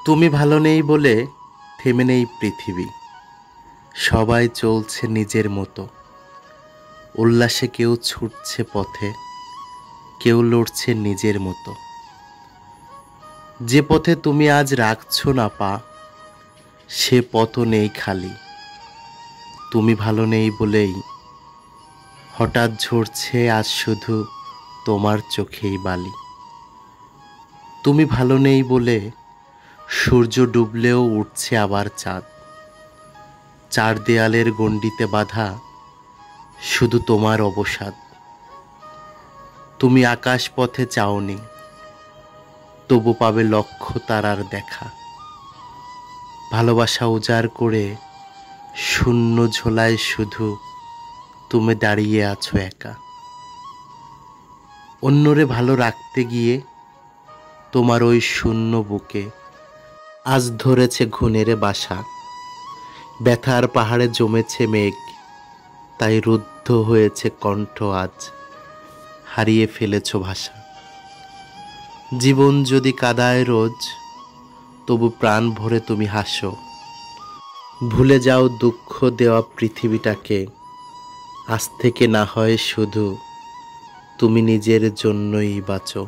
তুমি ভালো নেই বলে থেমে নেই পৃথিবী। সবাই চলছে নিজের মতো। উল্লাসে কেউ ছুটছে পথে, কেউ লড়ছে নিজের মতো। যে পথে তুমি আজ রাখছো না পা, সে পথও নেই খালি। তুমি ভালো নেই বলেই হঠাৎ ঝরছে আজ শুধু তোমার চোখেই বালি। তুমি ভালো নেই বলে সূর্য ডুবলেও উঠছে আবার চাঁদ। চার দেয়ালের গণ্ডিতে বাঁধা শুধু তোমার অবসাদ। তুমি আকাশ পথে চাওনি, তবু পাবে লক্ষ তারার দেখা। ভালোবাসা উজাড় করে শূন্য ঝোলায় শুধু তুমি দাঁড়িয়ে আছো একা। অন্যরে ভালো রাখতে গিয়ে তোমার ওই শূন্য বুকে আজ ধরেছে ঘুণের বাসা। ব্যথার পাহাড়ে জমেছে মেঘ, তাই রুদ্ধ হয়েছে কণ্ঠ আজ। হারিয়ে ফেলেছ ভাষা। জীবন যদি কাঁদায় রোজ, তবু প্রাণ ভরে তুমি হাসো। ভুলে যাও দুঃখ দেওয়া পৃথিবীটাকে, আজ থেকে না হয় শুধু তুমি নিজের জন্যই বাঁচো।